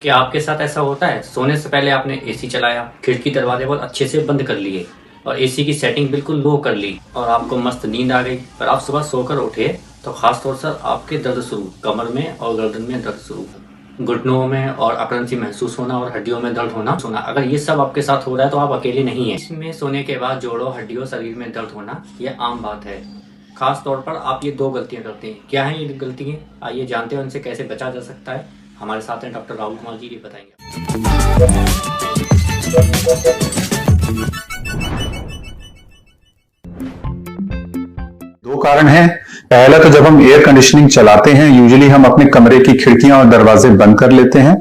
क्या आपके साथ ऐसा होता है? सोने से पहले आपने एसी चलाया, खिड़की दरवाजे बहुत अच्छे से बंद कर लिए और एसी की सेटिंग बिल्कुल लो कर ली और आपको मस्त नींद आ गई, पर आप सुबह सोकर उठे तो खास तौर से आपके दर्द शुरू, कमर में और गर्दन में दर्द शुरू, घुटनों में और अकड़न सी महसूस होना और हड्डियों में दर्द होना। अगर ये सब आपके साथ हो रहा है तो आप अकेले नहीं हैं। इसमें सोने के बाद जोड़ों, हड्डियों, शरीर में दर्द होना ये आम बात है। खास तौर पर आप ये दो गलतियां करते हैं। क्या है ये गलतियां? आइए जानते हैं उनसे कैसे बचा जा सकता है। हमारे साथ हैं डॉक्टर राहुल कुमार जी, ये बताएंगे। दो कारण हैं। पहला तो जब हम एयर कंडीशनिंग चलाते हैं, यूजुअली हम अपने कमरे की खिड़कियां और दरवाजे बंद कर लेते हैं।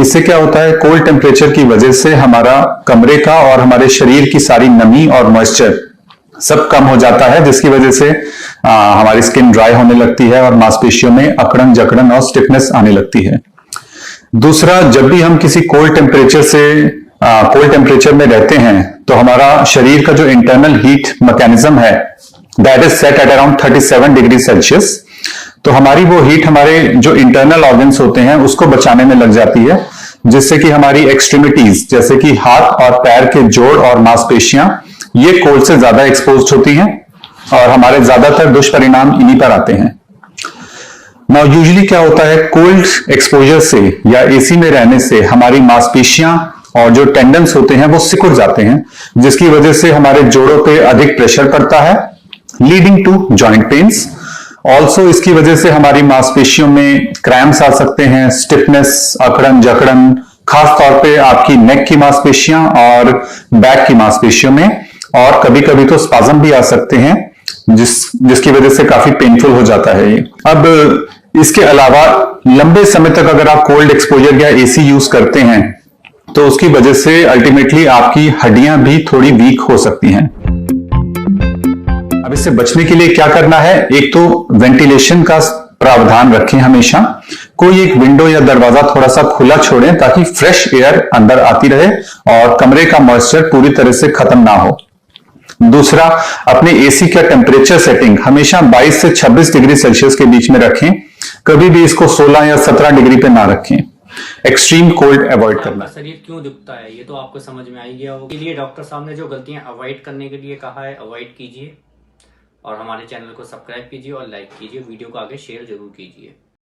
इससे क्या होता है, कोल्ड टेम्परेचर की वजह से हमारा कमरे का और हमारे शरीर की सारी नमी और मॉइस्चर सब कम हो जाता है, जिसकी वजह से हमारी स्किन ड्राई होने लगती है और मांसपेशियों में अकड़न जकड़न और स्टिफनेस आने लगती है। दूसरा, जब भी हम किसी कोल्ड टेम्परेचर में रहते हैं तो हमारा शरीर का जो इंटरनल हीट मैकेनिज्म है that is set at around 37 degree Celsius. तो हमारी वो हीट हमारे जो इंटरनल ऑर्गन्स होते हैं उसको बचाने में लग जाती है, जिससे कि हमारी एक्सट्रीमिटीज जैसे कि हाथ और पैर के जोड़ और मांसपेशियां ये कोल्ड से ज्यादा एक्सपोज होती हैं और हमारे ज्यादातर दुष्परिणाम इन्हीं पर आते हैं। नाउ यूजुअली क्या होता है, कोल्ड एक्सपोजर से या एसी में रहने से हमारी मांसपेशियां और जो टेंडन्स होते हैं वो सिकुड़ जाते हैं, जिसकी वजह से हमारे जोड़ों पे अधिक प्रेशर पड़ता है, leading to joint pains. Also इसकी वजह से हमारी मांसपेशियों में क्रैम्प्स आ सकते हैं, स्टिफनेस, अकड़न जकड़न, खास तौर पे आपकी नेक की मांसपेशियां और बैक की मांसपेशियों में, और कभी कभी तो स्पाज्म भी आ सकते हैं जिसकी वजह से काफी पेनफुल हो जाता है ये। अब इसके अलावा लंबे समय तक अगर आप कोल्ड एक्सपोजर या एसी यूज करते हैं तो उसकी वजह से अल्टीमेटली आपकी हड्डियां भी थोड़ी वीक हो सकती हैं। अब इससे बचने के लिए क्या करना है, एक तो वेंटिलेशन का प्रावधान रखें, हमेशा कोई एक विंडो या दरवाजा थोड़ा सा खुला छोड़ें ताकि फ्रेश एयर अंदर आती रहे और कमरे का मॉइस्चर पूरी तरह से खत्म ना हो। दूसरा, अपने एसी का टेम्परेचर सेटिंग हमेशा 22 से 26 डिग्री सेल्सियस के बीच में रखें, कभी भी इसको 16 या 17 डिग्री पे ना रखें। एक्सट्रीम कोल्ड अवॉइड करना। शरीर क्यों दुखता है ये तो आपको समझ में आ ही गया होगा। इसके लिए डॉक्टर साहब ने जो गलतियां अवॉइड करने के लिए कहा है, अवॉइड कीजिए और हमारे चैनल को सब्सक्राइब कीजिए और लाइक कीजिए, वीडियो को आगे शेयर जरूर कीजिए।